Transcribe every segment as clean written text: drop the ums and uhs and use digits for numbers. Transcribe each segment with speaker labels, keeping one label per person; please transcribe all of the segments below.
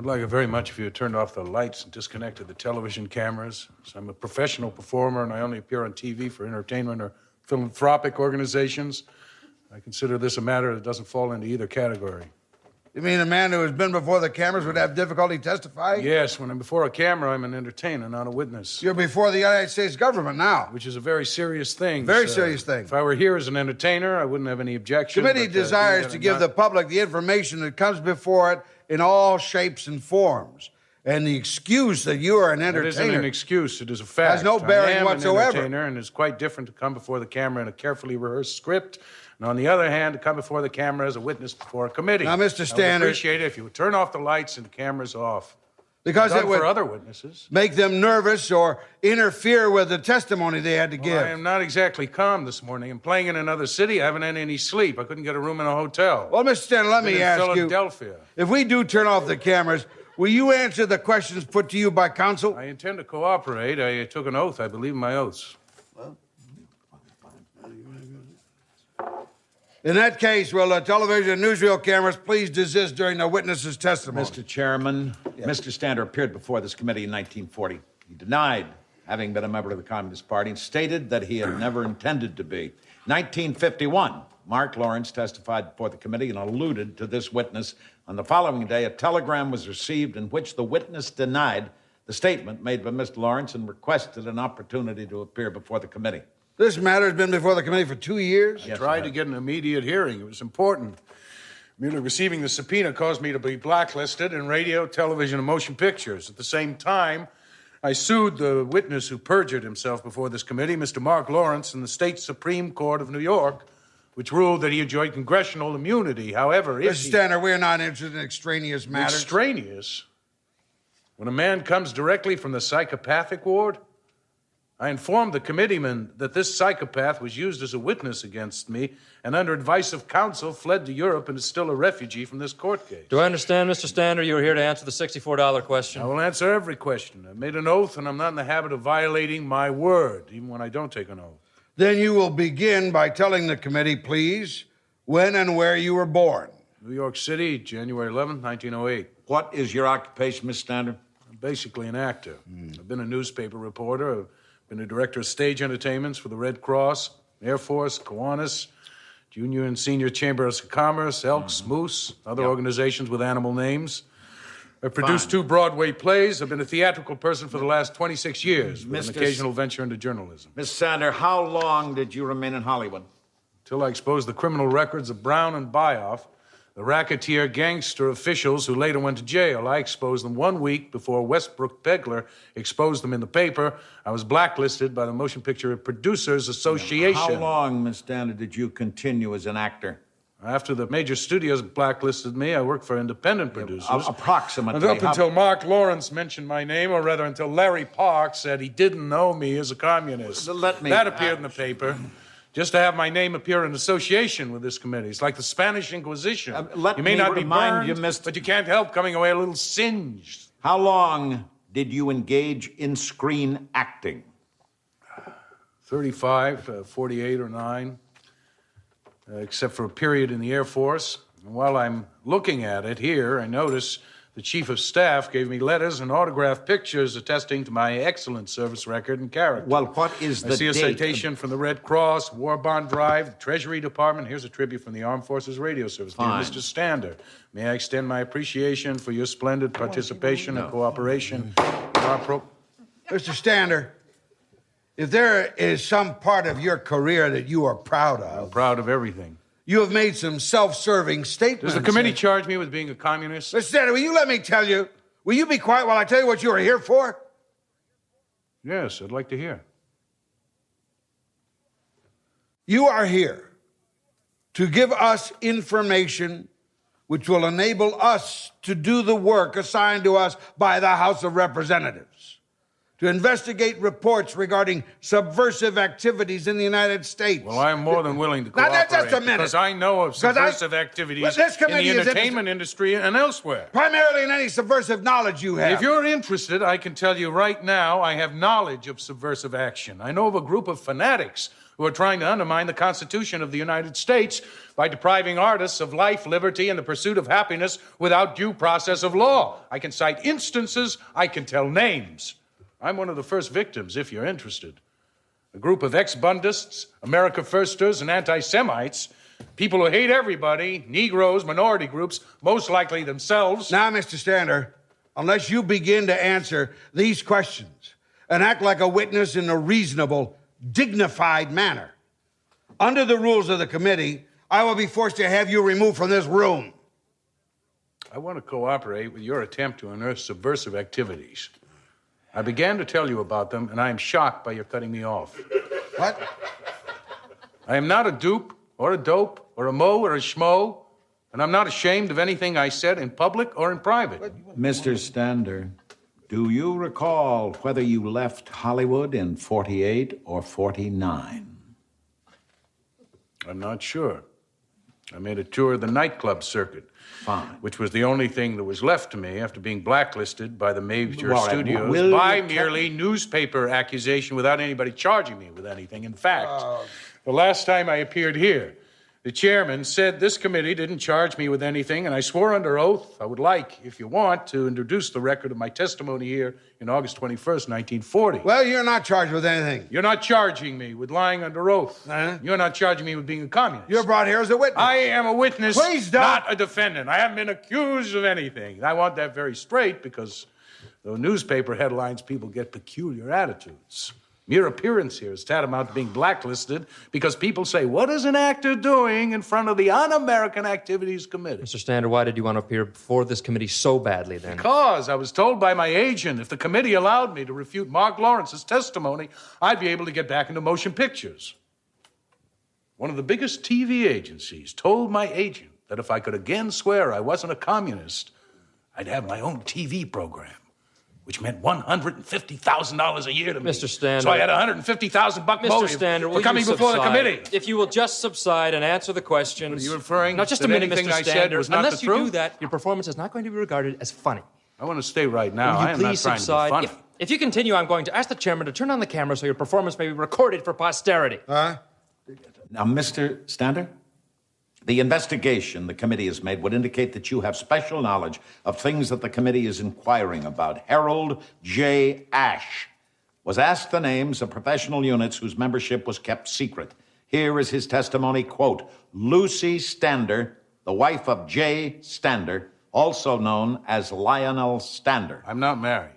Speaker 1: like it very much if you had turned off the lights and disconnected the television cameras. So I'm a professional performer, and I only appear on TV for entertainment or philanthropic organizations. I consider this a matter that doesn't fall into either category.
Speaker 2: You mean a man who has been before the cameras would have difficulty testifying?
Speaker 1: Yes, when I'm before a camera, I'm an entertainer, not a witness.
Speaker 2: You're before the United States government now.
Speaker 1: Which is a very serious thing.
Speaker 2: Very serious thing.
Speaker 1: If I were here as an entertainer, I wouldn't have any objection.
Speaker 2: The committee desires to give the public the information that comes before it in all shapes and forms. And the excuse that you are an entertainer...
Speaker 1: It isn't an excuse. It is a fact.
Speaker 2: Has no bearing whatsoever.
Speaker 1: I am an entertainer, and it's quite different to come before the camera in a carefully rehearsed script. And on the other hand, to come before the camera as a witness before a committee.
Speaker 2: Now, Mr. Standard...
Speaker 1: I would appreciate it if you would turn off the lights and the cameras off.
Speaker 2: Because it would
Speaker 1: for other witnesses.
Speaker 2: Make them nervous or interfere with the testimony they had to give.
Speaker 1: I am not exactly calm this morning. I'm playing in another city. I haven't had any sleep. I couldn't get a room in a hotel.
Speaker 2: Well, Mr. Standard, let me ask you...
Speaker 1: Philadelphia.
Speaker 2: If we do turn off the cameras, will you answer the questions put to you by counsel?
Speaker 1: I intend to cooperate. I took an oath. I believe in my oaths.
Speaker 2: Well, in that case, will the television and newsreel cameras please desist during the witness's testimony?
Speaker 3: Mr. Chairman, Mr. Stander appeared before this committee in 1940. He denied having been a member of the Communist Party and stated that he had never intended to be. 1951, Mark Lawrence testified before the committee and alluded to this witness. On the following day, a telegram was received in which the witness denied the statement made by Mr. Lawrence and requested an opportunity to appear before the committee.
Speaker 2: This matter has been before the committee for 2 years?
Speaker 1: I tried to get an immediate hearing. It was important. Merely receiving the subpoena caused me to be blacklisted in radio, television, and motion pictures. At the same time, I sued the witness who perjured himself before this committee, Mr. Mark Lawrence, in the state Supreme Court of New York, which ruled that he enjoyed congressional immunity. However, if
Speaker 2: Mr. Standard, we're not interested in extraneous matters.
Speaker 1: Extraneous? When a man comes directly from the psychopathic ward? I informed the committeeman that this psychopath was used as a witness against me and under advice of counsel fled to Europe and is still a refugee from this court case.
Speaker 4: Do I understand, Mr. Stander, you were here to answer the $64 question?
Speaker 1: I will answer every question. I've made an oath and I'm not in the habit of violating my word, even when I don't take an oath.
Speaker 2: Then you will begin by telling the committee, please, when and where you were born.
Speaker 1: New York City, January 11th, 1908.
Speaker 3: What is your occupation, Mr. Stander?
Speaker 1: I'm basically an actor. I've been a newspaper reporter. I've been a director of stage entertainments for the Red Cross, Air Force, Kiwanis, Junior and Senior Chambers of Commerce, Elks, Moose, other organizations with animal names. I've produced 2 Broadway plays. I've been a theatrical person for the last 26 years, with an occasional venture into journalism.
Speaker 3: Mr. Stander, how long did you remain in Hollywood?
Speaker 1: Until I exposed the criminal records of Brown and Byoff, the racketeer gangster officials who later went to jail. I exposed them 1 week before Westbrook Pegler exposed them in the paper. I was blacklisted by the Motion Picture Producers Association.
Speaker 3: How long, Mr. Stander, did you continue as an actor?
Speaker 1: After the major studios blacklisted me, I worked for independent producers.
Speaker 3: Approximately.
Speaker 1: And up until Mark Lawrence mentioned my name, or rather until Larry Park said he didn't know me as a communist. That appeared in the paper. Just to have my name appear in association with this committee. It's like the Spanish Inquisition. You may not be burned, but you can't help coming away a little singed.
Speaker 3: How long did you engage in screen acting?
Speaker 1: 35, 48 or 9, except for a period in the Air Force. And while I'm looking at it here, I notice the Chief of Staff gave me letters and autographed pictures attesting to my excellent service record and character.
Speaker 3: Well, what is the date?
Speaker 1: I see a citation from the Red Cross, War Bond Drive, the Treasury Department. Here's a tribute from the Armed Forces Radio Service.
Speaker 3: Fine.
Speaker 1: Dear Mr. Stander, may I extend my appreciation for your splendid participation and cooperation in our
Speaker 2: Mr. Stander, if there is some part of your career that you are proud of...
Speaker 1: I'm proud of everything.
Speaker 2: You have made some self-serving statements.
Speaker 1: Does the committee charge me with being a communist?
Speaker 2: Mr. Stander, will you let me tell you? Will you be quiet while I tell you what you are here for?
Speaker 1: Yes, I'd like to hear.
Speaker 2: You are here to give us information which will enable us to do the work assigned to us by the House of Representatives. To investigate reports regarding subversive activities in the United States.
Speaker 1: Well, I'm more than willing to cooperate.
Speaker 2: Now, just a minute.
Speaker 1: Because I know of subversive activities in the entertainment industry and elsewhere.
Speaker 2: Primarily in any subversive knowledge you have.
Speaker 1: If you're interested, I can tell you right now I have knowledge of subversive action. I know of a group of fanatics who are trying to undermine the Constitution of the United States by depriving artists of life, liberty, and the pursuit of happiness without due process of law. I can cite instances, I can tell names. I'm one of the first victims, if you're interested. A group of ex-bundists, America Firsters, and anti-Semites, people who hate everybody, Negroes, minority groups, most likely themselves.
Speaker 2: Now, Mr. Stander, unless you begin to answer these questions and act like a witness in a reasonable, dignified manner, under the rules of the committee, I will be forced to have you removed from this room.
Speaker 1: I want to cooperate with your attempt to unearth subversive activities. I began to tell you about them, and I am shocked by your cutting me off.
Speaker 2: What?
Speaker 1: I am not a dupe, or a dope, or a mo, or a schmo, and I'm not ashamed of anything I said in public or in private.
Speaker 3: Mr. Stander, do you recall whether you left Hollywood in 48 or 49?
Speaker 1: I'm not sure. I made a tour of the nightclub circuit.
Speaker 3: Fine.
Speaker 1: Which was the only thing that was left to me after being blacklisted by the major
Speaker 3: Well,
Speaker 1: studios
Speaker 3: will
Speaker 1: by
Speaker 3: you
Speaker 1: merely newspaper accusation without anybody charging me with anything. In fact, the last time I appeared here, the chairman said this committee didn't charge me with anything, and I swore under oath I would like, if you want, to introduce the record of my testimony here in August 21st, 1940.
Speaker 2: Well, you're not charged with anything.
Speaker 1: You're not charging me with lying under oath. You're not charging me with being a communist.
Speaker 2: You're brought here as a witness.
Speaker 1: I am a witness,
Speaker 2: Please don't.
Speaker 1: not a defendant. I haven't been accused of anything. I want that very straight because though newspaper headlines, people get peculiar attitudes. Mere appearance here is tantamount to being blacklisted because people say, what is an actor doing in front of the Un-American Activities Committee?
Speaker 4: Mr. Stander, why did you want to appear before this committee so badly then?
Speaker 1: Because I was told by my agent if the committee allowed me to refute Mark Lawrence's testimony, I'd be able to get back into motion pictures. One of the biggest TV agencies told my agent that if I could again swear I wasn't a communist, I'd have my own TV program, which meant $150,000 a year to me.
Speaker 4: Mr. Stander.
Speaker 1: So I had $150,000
Speaker 4: Mr.
Speaker 1: motive
Speaker 4: Stander,
Speaker 1: for coming before the committee.
Speaker 4: If you will just subside and answer the questions.
Speaker 1: Are you inferring
Speaker 4: Now, just
Speaker 1: that
Speaker 4: a minute,
Speaker 1: anything
Speaker 4: Mr.
Speaker 1: I said
Speaker 4: Stander.
Speaker 1: was not
Speaker 4: Unless
Speaker 1: the
Speaker 4: you do
Speaker 1: truth?
Speaker 4: that, your performance is not going to be regarded as funny.
Speaker 1: I want to stay right now.
Speaker 4: Will you
Speaker 1: I am not
Speaker 4: please
Speaker 1: trying
Speaker 4: subside?
Speaker 1: to be funny.
Speaker 4: If you continue, I'm going to ask the chairman to turn on the camera so your performance may be recorded for posterity.
Speaker 3: Now, Mr. Stander, the investigation the committee has made would indicate that you have special knowledge of things that the committee is inquiring about. Harold J. Ash was asked the names of professional units whose membership was kept secret. Here is his testimony, quote, Lucy Stander, the wife of J. Stander, also known as Lionel Stander.
Speaker 1: I'm not married.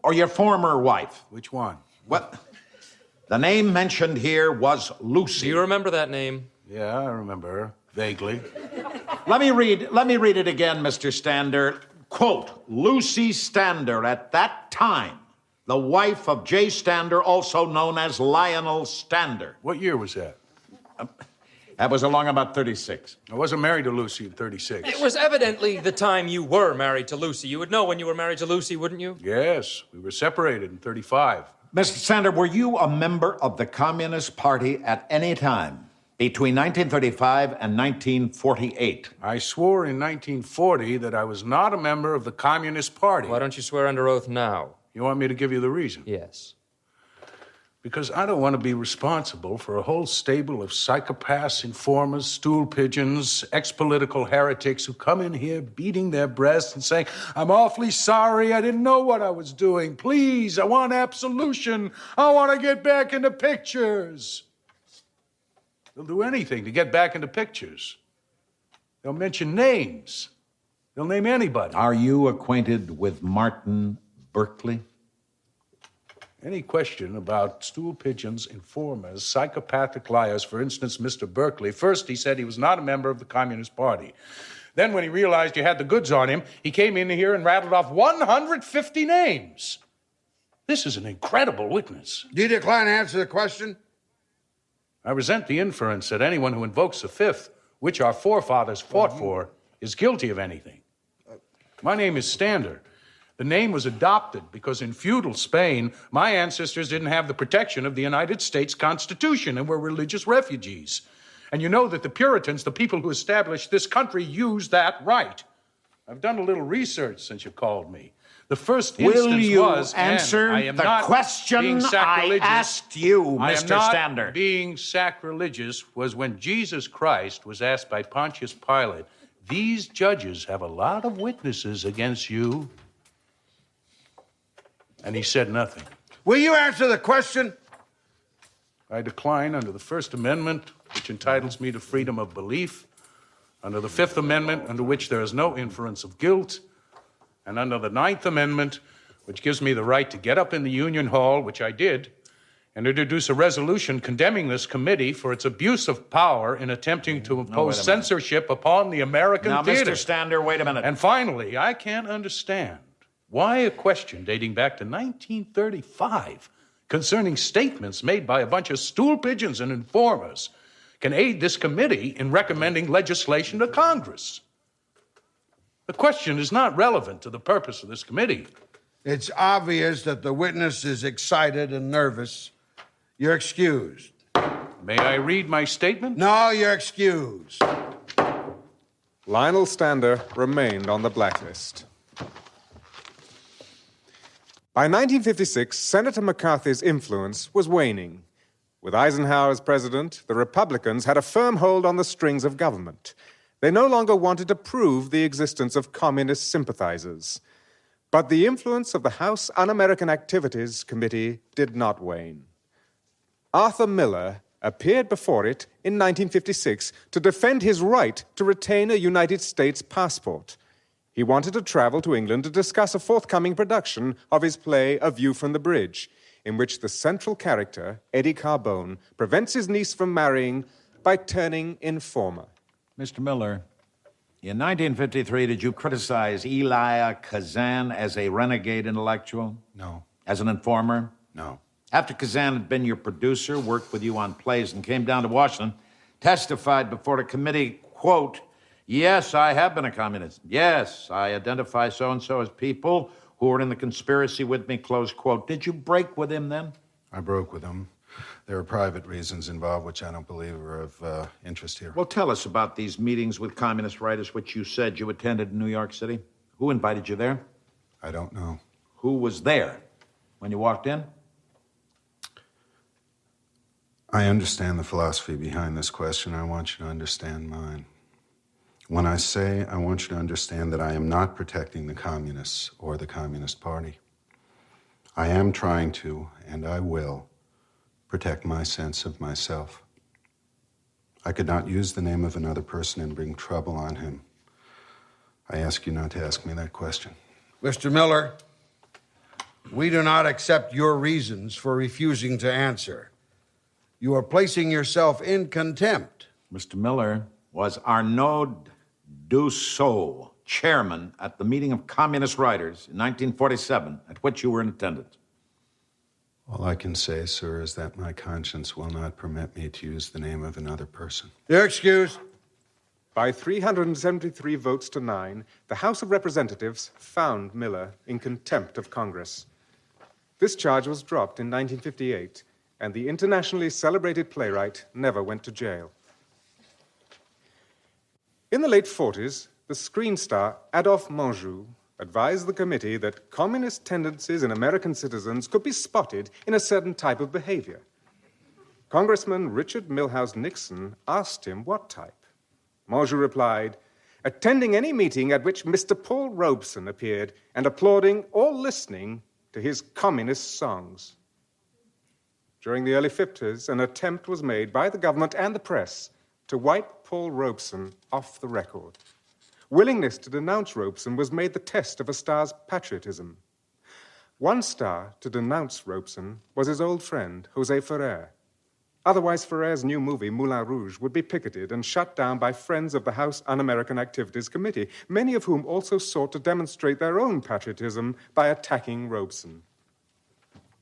Speaker 3: Or your former wife.
Speaker 1: Which one?
Speaker 3: What? The name mentioned here was Lucy.
Speaker 4: Do you remember that name?
Speaker 1: Yeah, I remember her. Vaguely.
Speaker 3: Let me read it again, Mr. Stander. Quote, Lucy Stander, at that time, the wife of J. Stander, also known as Lionel Stander.
Speaker 1: What year was that?
Speaker 3: That was along about 36.
Speaker 1: I wasn't married to Lucy in 36.
Speaker 4: It was evidently the time you were married to Lucy. You would know when you were married to Lucy, wouldn't you?
Speaker 1: Yes, we were separated in 35.
Speaker 3: Mr. Stander, were you a member of the Communist Party at any time between 1935 and 1948?
Speaker 1: I swore in 1940 that I was not a member of the Communist Party.
Speaker 4: Why don't you swear under oath now?
Speaker 1: You want me to give you the reason?
Speaker 4: Yes.
Speaker 1: Because I don't want to be responsible for a whole stable of psychopaths, informers, stool pigeons, ex-political heretics who come in here beating their breasts and saying, I'm awfully sorry, I didn't know what I was doing. Please, I want absolution. I want to get back into pictures. They'll do anything to get back into pictures. They'll mention names. They'll name anybody.
Speaker 3: Are you acquainted with Martin Berkeley?
Speaker 1: Any question about stool pigeons, informers, psychopathic liars, for instance, Mr. Berkeley, first he said he was not a member of the Communist Party. Then when he realized you had the goods on him, he came in here and rattled off 150 names. This is an incredible witness.
Speaker 2: Do you decline to answer the question?
Speaker 1: I resent the inference that anyone who invokes the fifth, which our forefathers fought for, is guilty of anything. My name is Stander. The name was adopted because in feudal Spain, my ancestors didn't have the protection of the United States Constitution and were religious refugees. And you know that the Puritans, the people who established this country, used that right. I've done a little research since you called me. The first
Speaker 3: Will
Speaker 1: instance
Speaker 3: you
Speaker 1: was,
Speaker 3: answer
Speaker 1: and I am
Speaker 3: the
Speaker 1: not
Speaker 3: question
Speaker 1: being
Speaker 3: I
Speaker 1: sacrilegious.
Speaker 3: asked you,
Speaker 1: I am
Speaker 3: Mr.
Speaker 1: not
Speaker 3: Stander?
Speaker 1: being sacrilegious was when Jesus Christ was asked by Pontius Pilate, these judges have a lot of witnesses against you. And he said nothing.
Speaker 2: Will you answer the question?
Speaker 1: I decline under the First Amendment, which entitles me to freedom of belief, under the Fifth Amendment, under which there is no inference of guilt, and under the Ninth Amendment, which gives me the right to get up in the Union Hall, which I did, and introduce a resolution condemning this committee for its abuse of power in attempting to impose censorship upon the American theater.
Speaker 3: Now, Mr. Stander, wait a minute.
Speaker 1: And finally, I can't understand why a question dating back to 1935 concerning statements made by a bunch of stool pigeons and informers can aid this committee in recommending legislation to Congress. The question is not relevant to the purpose of this committee.
Speaker 2: It's obvious that the witness is excited and nervous. You're excused.
Speaker 1: May I read my statement?
Speaker 2: No, you're excused.
Speaker 5: Lionel Stander remained on the blacklist. By 1956, Senator McCarthy's influence was waning. With Eisenhower as president, the Republicans had a firm hold on the strings of government. They no longer wanted to prove the existence of communist sympathizers. But the influence of the House Un-American Activities Committee did not wane. Arthur Miller appeared before it in 1956 to defend his right to retain a United States passport. He wanted to travel to England to discuss a forthcoming production of his play A View from the Bridge, in which the central character, Eddie Carbone, prevents his niece from marrying by turning informer.
Speaker 3: Mr. Miller, in 1953, did you criticize Elia Kazan as a renegade intellectual?
Speaker 6: No.
Speaker 3: As an informer?
Speaker 6: No.
Speaker 3: After Kazan had been your producer, worked with you on plays, and came down to Washington, testified before the committee, quote, yes, I have been a communist. Yes, I identify so-and-so as people who were in the conspiracy with me, close quote. Did you break with him then?
Speaker 6: I broke with him. There are private reasons involved, which I don't believe are of interest here.
Speaker 3: Well, tell us about these meetings with communist writers, which you said you attended in New York City. Who invited you there?
Speaker 6: I don't know.
Speaker 3: Who was there when you walked in?
Speaker 6: I understand the philosophy behind this question. I want you to understand mine. When I say I want you to understand that I am not protecting the communists or the Communist Party, I am trying to, and I will, protect my sense of myself. I could not use the name of another person and bring trouble on him. I ask you not to ask me that question.
Speaker 2: Mr. Miller, we do not accept your reasons for refusing to answer. You are placing yourself in contempt.
Speaker 3: Mr. Miller, was Arnaud Dussault chairman at the meeting of communist writers in 1947, at which you were in attendance?
Speaker 6: All I can say, sir, is that my conscience will not permit me to use the name of another person.
Speaker 2: You're excused.
Speaker 5: By 373 votes to 9, the House of Representatives found Miller in contempt of Congress. This charge was dropped in 1958, and the internationally celebrated playwright never went to jail. In the late 40s, the screen star Adolphe Menjou advised the committee that communist tendencies in American citizens could be spotted in a certain type of behavior. Congressman Richard Milhouse Nixon asked him what type. Menjou replied, attending any meeting at which Mr. Paul Robeson appeared and applauding or listening to his communist songs. During the early 50s, an attempt was made by the government and the press to wipe Paul Robeson off the record. Willingness to denounce Robeson was made the test of a star's patriotism. One star to denounce Robeson was his old friend, José Ferrer. Otherwise, Ferrer's new movie, Moulin Rouge, would be picketed and shut down by friends of the House Un-American Activities Committee, many of whom also sought to demonstrate their own patriotism by attacking Robeson.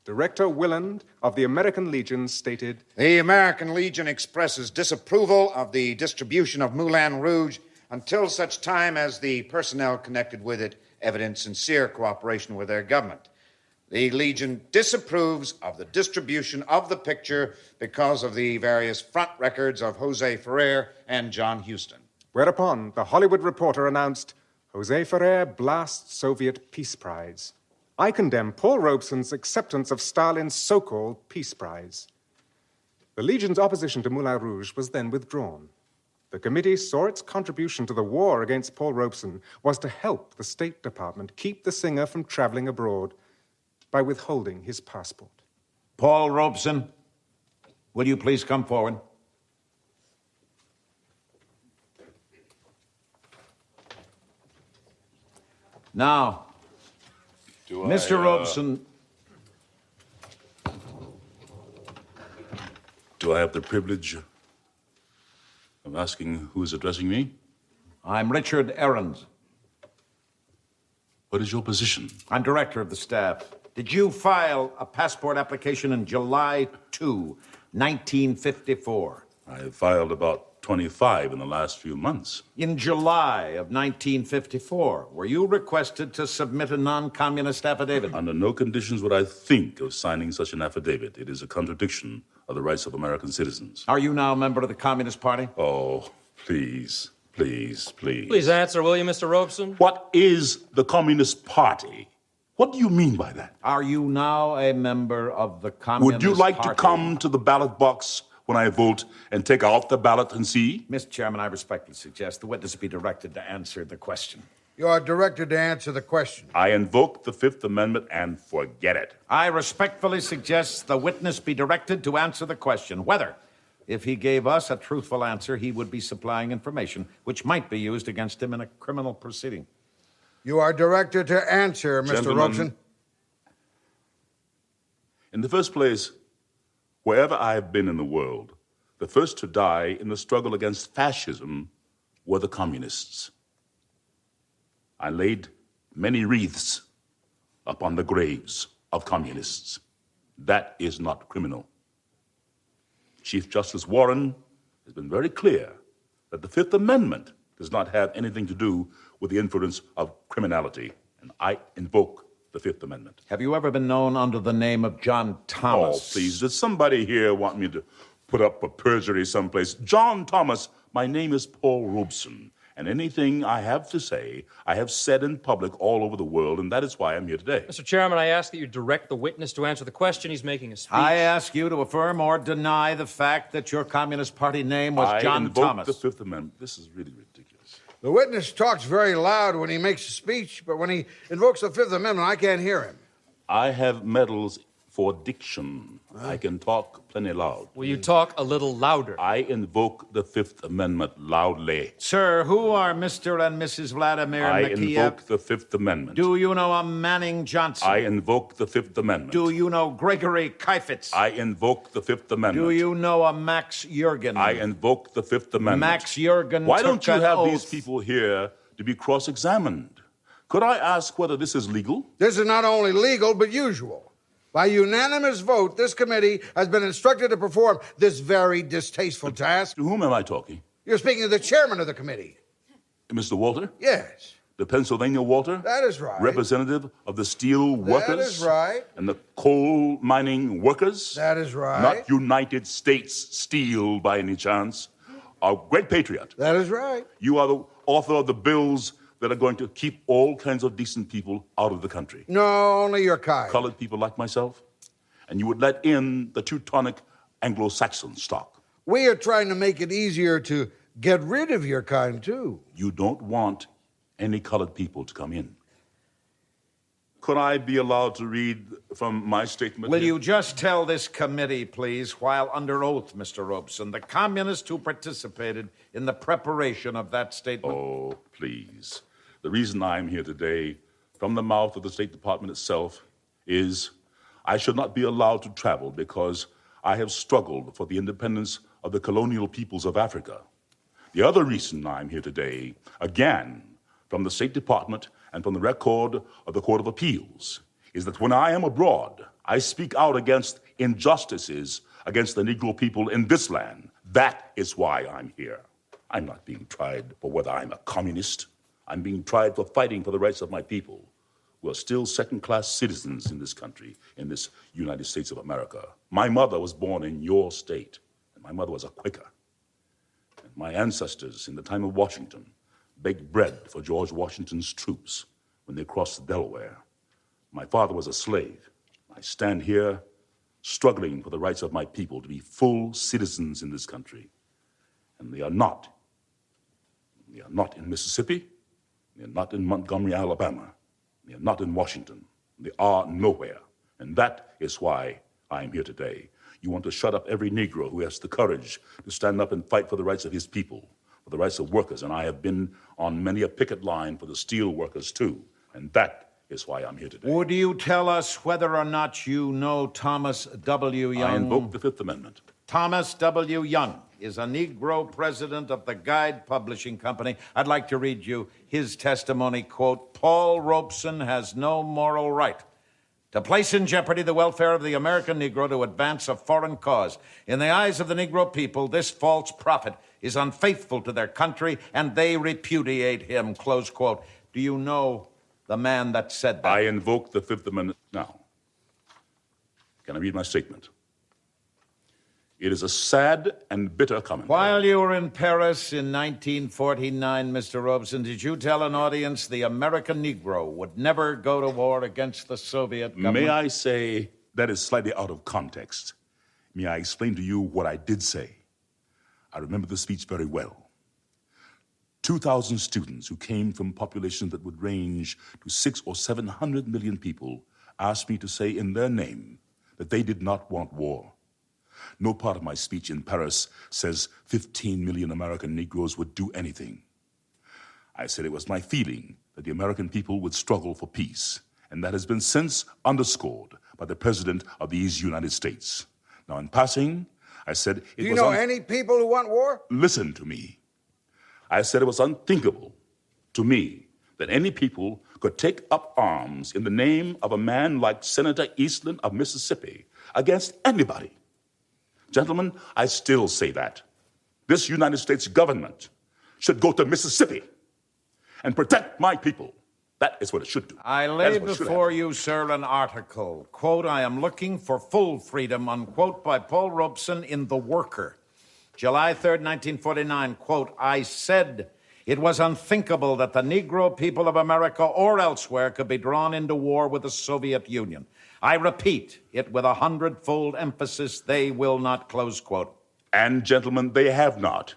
Speaker 5: Director Willand of the American Legion stated,
Speaker 7: the American Legion expresses disapproval of the distribution of Moulin Rouge until such time as the personnel connected with it evidence sincere cooperation with their government. The Legion disapproves of the distribution of the picture because of the various front records of Jose Ferrer and John Huston.
Speaker 5: Whereupon the Hollywood Reporter announced, Jose Ferrer blasts Soviet Peace Prize. I condemn Paul Robeson's acceptance of Stalin's so-called Peace Prize. The Legion's opposition to Moulin Rouge was then withdrawn. The committee saw its contribution to the war against Paul Robeson was to help the State Department keep the singer from traveling abroad by withholding his passport.
Speaker 3: Paul Robeson, will you please come forward? Now, Mr. Robeson.
Speaker 8: Do I have the privilege of asking who is addressing me?
Speaker 3: I'm Richard Ahrens.
Speaker 8: What is your position?
Speaker 3: I'm director of the staff. Did you file a passport application in July 2, 1954?
Speaker 8: I have filed about 25 in the last few months.
Speaker 3: In July of 1954, were you requested to submit a non-communist affidavit?
Speaker 8: Under no conditions would I think of signing such an affidavit. It is a contradiction of the rights of American citizens.
Speaker 3: Are you now a member of the Communist Party?
Speaker 8: Oh, please, please, please.
Speaker 4: Please answer, will you, Mr. Robeson?
Speaker 8: What is the Communist Party? What do you mean by that?
Speaker 3: Are you now a member of the Communist
Speaker 8: Would you like
Speaker 3: Party?
Speaker 8: to come to the ballot box when I vote and take out the ballot and see?
Speaker 3: Mr. Chairman, I respectfully suggest the witness be directed to answer the question.
Speaker 2: You are directed to answer the question.
Speaker 8: I invoke the Fifth Amendment and forget it.
Speaker 3: I respectfully suggest the witness be directed to answer the question whether, if he gave us a truthful answer, he would be supplying information which might be used against him in a criminal proceeding.
Speaker 2: You are directed to answer, Mr.
Speaker 8: Gentlemen,
Speaker 2: Robeson.
Speaker 8: In the first place, wherever I have been in the world, the first to die in the struggle against fascism were the communists. I laid many wreaths upon the graves of communists. That is not criminal. Chief Justice Warren has been very clear that the Fifth Amendment does not have anything to do with the influence of criminality, and I invoke the Fifth Amendment.
Speaker 3: Have you ever been known under the name of John Thomas?
Speaker 8: Oh, please, does somebody here want me to put up a perjury someplace? John Thomas, my name is Paul Robeson, and anything I have to say, I have said in public all over the world, and that is why I'm here today.
Speaker 4: Mr. Chairman, I ask that you direct the witness to answer the question. He's making a speech.
Speaker 3: I ask you to affirm or deny the fact that your Communist Party name was John Thomas.
Speaker 8: I invoke the Fifth Amendment. This is really ridiculous.
Speaker 2: The witness talks very loud when he makes a speech, but when he invokes the Fifth Amendment, I can't hear him.
Speaker 8: I have medals for diction. I can talk plenty loud.
Speaker 4: Will you talk a little louder?
Speaker 8: I invoke the Fifth Amendment loudly.
Speaker 3: Sir, who are Mr. and Mrs. Vladimir
Speaker 8: I
Speaker 3: Makia?
Speaker 8: invoke the Fifth Amendment.
Speaker 3: Do you know a Manning Johnson?
Speaker 8: I invoke the Fifth Amendment.
Speaker 3: Do you know Gregory Kifetz?
Speaker 8: I invoke the Fifth Amendment.
Speaker 3: Do you know a Max Jurgen?
Speaker 8: I invoke the Fifth Amendment.
Speaker 3: Max Jurgen
Speaker 8: Why
Speaker 3: took
Speaker 8: don't you
Speaker 3: an
Speaker 8: have
Speaker 3: oath.
Speaker 8: these people here to be cross-examined? Could I ask whether this is legal?
Speaker 2: This is not only legal, but usual. By unanimous vote, this committee has been instructed to perform this very distasteful task.
Speaker 8: To whom am I talking?
Speaker 2: You're speaking to the chairman of the committee.
Speaker 8: Mr. Walter?
Speaker 2: Yes.
Speaker 8: The Pennsylvania Walter?
Speaker 2: That is right.
Speaker 8: Representative of the steel workers?
Speaker 2: That is right.
Speaker 8: And the coal mining workers?
Speaker 2: That is right.
Speaker 8: Not United States Steel by any chance. A great patriot.
Speaker 2: That is right.
Speaker 8: You are the author of the bills that are going to keep all kinds of decent people out of the country.
Speaker 2: No, only your kind.
Speaker 8: Colored people like myself. And you would let in the Teutonic Anglo-Saxon stock.
Speaker 2: We are trying to make it easier to get rid of your kind, too.
Speaker 8: You don't want any colored people to come in. Could I be allowed to read from my statement?
Speaker 3: Will
Speaker 8: here?
Speaker 3: you just tell this committee, please, while under oath, Mr. Robeson, the communists who participated in the preparation of that statement?
Speaker 8: Oh, please. The reason I'm here today, from the mouth of the State Department itself, is I should not be allowed to travel because I have struggled for the independence of the colonial peoples of Africa. The other reason I'm here today, again, from the State Department and from the record of the Court of Appeals, is that when I am abroad, I speak out against injustices against the Negro people in this land. That is why I'm here. I'm not being tried for whether I'm a communist. I'm being tried for fighting for the rights of my people, who are still second-class citizens in this country, in this United States of America. My mother was born in your state, and my mother was a Quaker. And my ancestors in the time of Washington baked bread for George Washington's troops when they crossed the Delaware. My father was a slave. I stand here struggling for the rights of my people to be full citizens in this country. And they are not. They are not in Mississippi. They are not in Montgomery, Alabama. They are not in Washington. They are nowhere. And that is why I am here today. You want to shut up every Negro who has the courage to stand up and fight for the rights of his people, for the rights of workers. And I have been on many a picket line for the steel workers, too. And that is why I'm here today.
Speaker 3: Would you tell us whether or not you know Thomas W. Young?
Speaker 8: I invoke the Fifth Amendment.
Speaker 3: Thomas W. Young is a Negro president of the Guide Publishing Company. I'd like to read you his testimony, quote, Paul Robeson has no moral right to place in jeopardy the welfare of the American Negro to advance a foreign cause. In the eyes of the Negro people, this false prophet is unfaithful to their country, and they repudiate him, close quote. Do you know the man that said that?
Speaker 8: I invoke the Fifth Amendment now. Can I read my statement? It is a sad and bitter comment.
Speaker 3: While you were in Paris in 1949, Mr. Robeson, did you tell an audience the American Negro would never go to war against the Soviet government?
Speaker 8: May I say that is slightly out of context? May I explain to you what I did say? I remember the speech very well. 2,000 students who came from populations that would range to 600 or 700 million people asked me to say in their name that they did not want war. No part of my speech in Paris says 15 million American Negroes would do anything. I said it was my feeling that the American people would struggle for peace, and that has been since underscored by the President of these United States. Now, in passing, I said it was...
Speaker 2: Do you know any people who want war?
Speaker 8: Listen to me. I said it was unthinkable to me that any people could take up arms in the name of a man like Senator Eastland of Mississippi against anybody. Gentlemen, I still say that. This United States government should go to Mississippi and protect my people. That is what it should do.
Speaker 3: I lay before you, sir, an article, quote, I am looking for full freedom, unquote, by Paul Robeson in The Worker. July 3rd, 1949, quote, I said it was unthinkable that the Negro people of America or elsewhere could be drawn into war with the Soviet Union. I repeat it with 100-fold emphasis, they will not, close quote.
Speaker 8: And, gentlemen, they have not.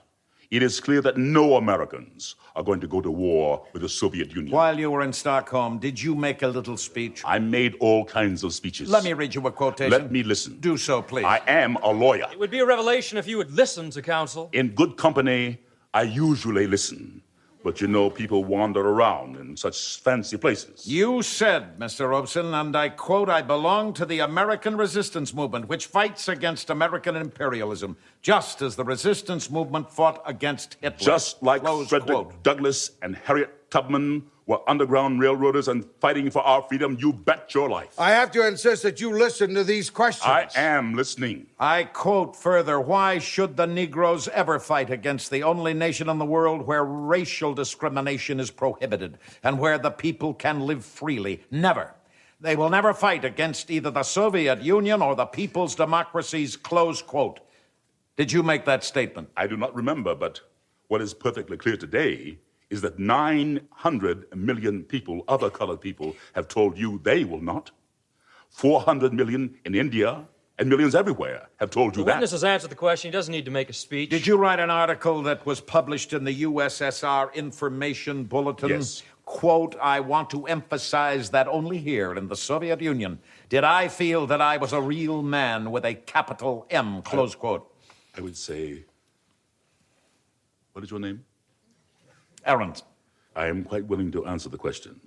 Speaker 8: It is clear that no Americans are going to go to war with the Soviet Union.
Speaker 3: While you were in Stockholm, did you make a little speech?
Speaker 8: I made all kinds of speeches.
Speaker 3: Let me read you a quotation.
Speaker 8: Let me listen.
Speaker 3: Do so, please.
Speaker 8: I am a lawyer.
Speaker 4: It would be a revelation if you would listen to counsel.
Speaker 8: In good company, I usually listen. But you know, people wander around in such fancy places.
Speaker 3: You said, Mr. Robeson, and I quote, I belong to the American resistance movement, which fights against American imperialism, just as the resistance movement fought against Hitler.
Speaker 8: Just like
Speaker 3: close
Speaker 8: Frederick
Speaker 3: quote.
Speaker 8: Douglass and Harriet Tubman were underground railroaders and fighting for our freedom, you bet your life.
Speaker 2: I have to insist that you listen to these questions.
Speaker 8: I am listening.
Speaker 3: I quote further, why should the Negroes ever fight against the only nation in the world where racial discrimination is prohibited and where the people can live freely? Never. They will never fight against either the Soviet Union or the people's democracies, close quote. Did you make that statement?
Speaker 8: I do not remember, but what is perfectly clear today is that 900 million people, other colored people, have told you they will not. 400 million in India and millions everywhere have told you
Speaker 4: The
Speaker 8: that.
Speaker 4: witness has answered the question. He doesn't need to make a speech.
Speaker 3: Did you write an article that was published in the USSR Information Bulletin?
Speaker 8: Yes.
Speaker 3: Quote, I want to emphasize that only here in the Soviet Union did I feel that I was a real man with a capital M, close quote.
Speaker 8: I would say, what is your name?
Speaker 3: Arendt.
Speaker 8: I am quite willing to answer the question.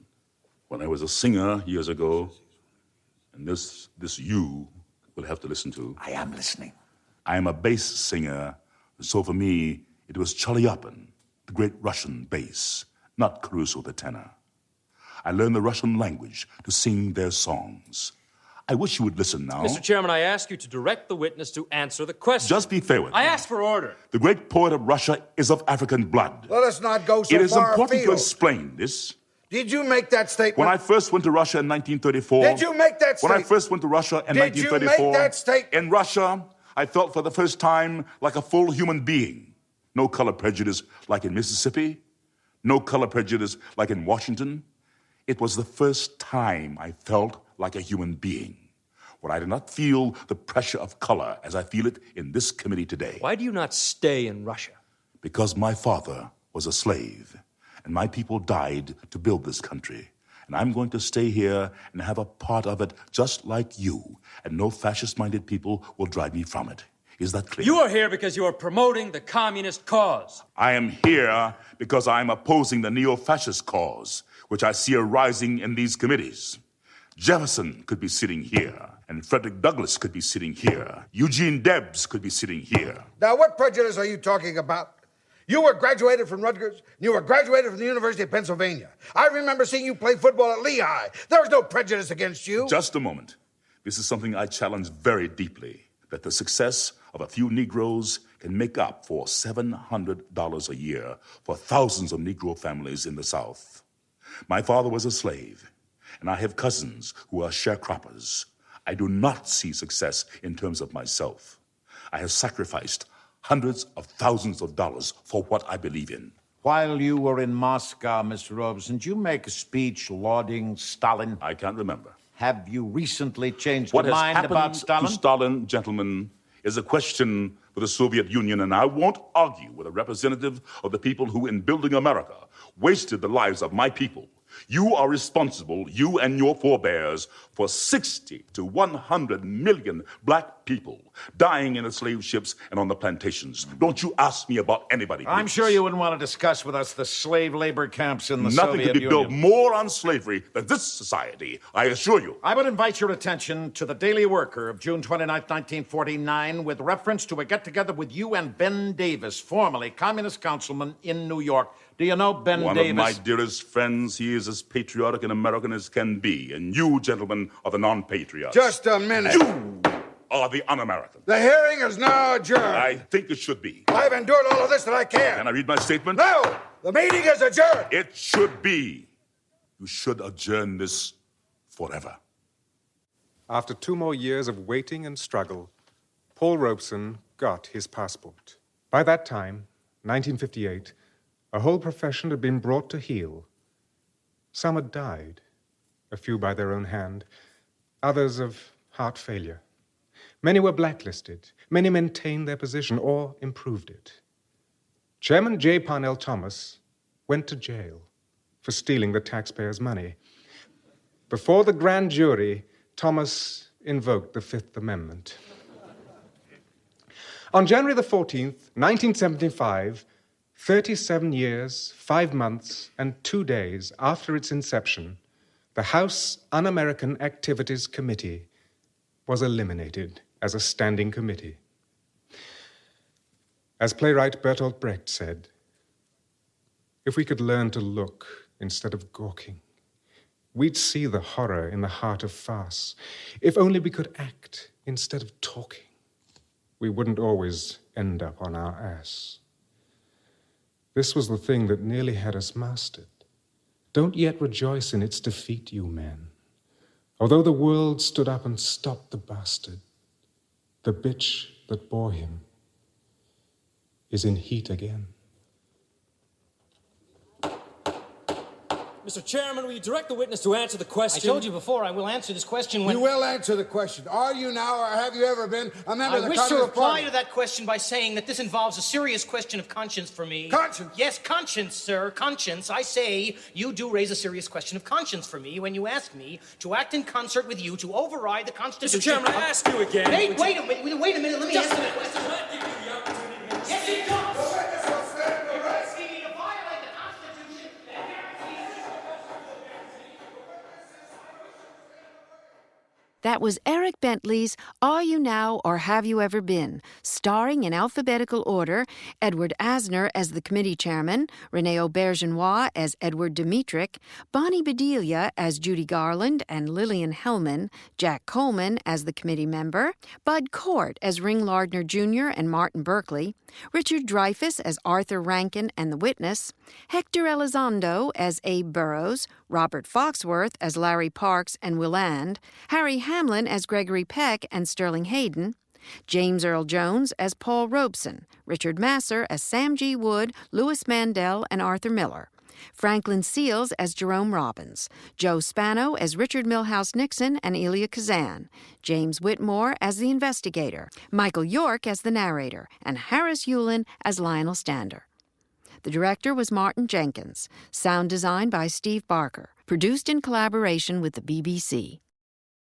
Speaker 8: When I was a singer years ago, and this you will have to listen to.
Speaker 3: I am listening.
Speaker 8: I am a bass singer, so for me, it was Chelyabin, the great Russian bass, not Caruso the tenor. I learned the Russian language to sing their songs. I wish you would listen now.
Speaker 4: Mr. Chairman, I ask you to direct the witness to answer the question.
Speaker 8: Just be fair with me.
Speaker 4: I ask for order.
Speaker 8: The great poet of Russia is of African blood.
Speaker 2: Let us not go so
Speaker 8: It is
Speaker 2: far
Speaker 8: important to
Speaker 2: afield.
Speaker 8: explain this.
Speaker 2: Did you make that statement?
Speaker 8: When I first went to Russia in 1934...
Speaker 2: Did you make that
Speaker 8: When I
Speaker 2: statement?
Speaker 8: first went to Russia in
Speaker 2: Did you
Speaker 8: 1934...
Speaker 2: make that statement?
Speaker 8: In Russia, I felt for the first time like a full human being. No color prejudice like in Mississippi. No color prejudice like in Washington. It was the first time I felt like a human being, where I did not feel the pressure of color as I feel it in this committee today.
Speaker 4: Why do you not stay in Russia?
Speaker 8: Because my father was a slave, and my people died to build this country. And I'm going to stay here and have a part of it just like you, and no fascist-minded people will drive me from it. Is that clear?
Speaker 4: You are here because you are promoting the communist cause.
Speaker 8: I am here because I'm opposing the neo-fascist cause, which I see arising in these committees. Jefferson could be sitting here, and Frederick Douglass could be sitting here. Eugene Debs could be sitting here.
Speaker 2: Now, what prejudice are you talking about? You were graduated from Rutgers, and you were graduated from the University of Pennsylvania. I remember seeing you play football at Lehigh. There was no prejudice against you.
Speaker 8: Just a moment. This is something I challenge very deeply, that the success of a few Negroes can make up for $700 a year for thousands of Negro families in the South. My father was a slave, and I have cousins who are sharecroppers. I do not see success in terms of myself. I have sacrificed hundreds of thousands of dollars for what I believe in.
Speaker 3: While you were in Moscow, Mr. Robeson, did you make a speech lauding Stalin?
Speaker 8: I can't remember.
Speaker 3: Have you recently changed
Speaker 8: What
Speaker 3: your
Speaker 8: has
Speaker 3: mind
Speaker 8: happened
Speaker 3: about Stalin?
Speaker 8: to Stalin, gentlemen, is a question for the Soviet Union, and I won't argue with a representative of the people who, in building America, wasted the lives of my people. You are responsible, you and your forebears, for 60 to 100 million black people dying in the slave ships and on the plantations. Don't you ask me about anybody, please.
Speaker 3: I'm sure you wouldn't want to discuss with us the slave labor camps in the
Speaker 8: Nothing
Speaker 3: Soviet
Speaker 8: could be
Speaker 3: Union.
Speaker 8: built more on slavery than this society, I assure you.
Speaker 3: I would invite your attention to the Daily Worker of June 29, 1949, with reference to a get-together with you and Ben Davis, formerly communist councilman in New York. Do you know Ben
Speaker 8: One
Speaker 3: Davis?
Speaker 8: of my dearest friends. He is as patriotic an American as can be, and you, gentlemen, are the non-patriots.
Speaker 2: Just a minute.
Speaker 8: You are the un-American.
Speaker 2: The hearing is now adjourned.
Speaker 8: I think it should be.
Speaker 2: I've endured all of this that I can.
Speaker 8: Can I read my statement?
Speaker 2: No! The meeting is adjourned.
Speaker 8: It should be. You should adjourn this forever.
Speaker 5: After 2 more years of waiting and struggle, Paul Robeson got his passport. By that time, 1958, a whole profession had been brought to heel. Some had died, a few by their own hand, others of heart failure. Many were blacklisted. Many maintained their position or improved it. Chairman J. Parnell Thomas went to jail for stealing the taxpayers' money. Before the grand jury, Thomas invoked the Fifth Amendment. On January the 14th, 1975, 37 years, 5 months, and 2 days after its inception, the House Un-American Activities Committee was eliminated as a standing committee. As playwright Bertolt Brecht said, if we could learn to look instead of gawking, we'd see the horror in the heart of farce. If only we could act instead of talking, we wouldn't always end up on our ass. This was the thing that nearly had us mastered. Don't yet rejoice in its defeat, you men. Although the world stood up and stopped the bastard, the bitch that bore him is in heat again.
Speaker 4: Mr. Chairman, will you direct the witness to answer the question?
Speaker 9: I told you before, I will answer this question when...
Speaker 2: You will answer the question. Are you now, or have you ever been a member of the
Speaker 9: I wish to
Speaker 2: Communist
Speaker 9: reply
Speaker 2: Party?
Speaker 9: to that question by saying that this involves a serious question of conscience for me.
Speaker 2: Conscience?
Speaker 9: Yes, conscience, sir, conscience. I say you do raise a serious question of conscience for me when you ask me to act in concert with you to override the Constitution...
Speaker 4: Mr. Chairman, I ask you again.
Speaker 9: Wait a minute, let me answer the question.
Speaker 4: Let me give you the opportunity to
Speaker 9: Yes, it does.
Speaker 10: That was Eric Bentley's Are You Now or Have You Ever Been?, starring in alphabetical order Edward Asner as the committee chairman, René Aubergenois as Edward Dmytryk, Bonnie Bedelia as Judy Garland and Lillian Hellman, Jack Coleman as the committee member, Bud Cort as Ring Lardner Jr. and Martin Berkeley, Richard Dreyfuss as Arthur Rankin and the witness, Hector Elizondo as Abe Burrows, Robert Foxworth as Larry Parks and Willand, Harry Hamlin as Gregory Peck and Sterling Hayden, James Earl Jones as Paul Robeson, Richard Masser as Sam G. Wood, Louis Mandel, and Arthur Miller, Franklin Seals as Jerome Robbins, Joe Spano as Richard Milhouse Nixon and Elia Kazan, James Whitmore as the investigator, Michael York as the narrator, and Harris Yulin as Lionel Stander. The director was Martin Jenkins. Sound design by Steve Barker. Produced in collaboration with the BBC.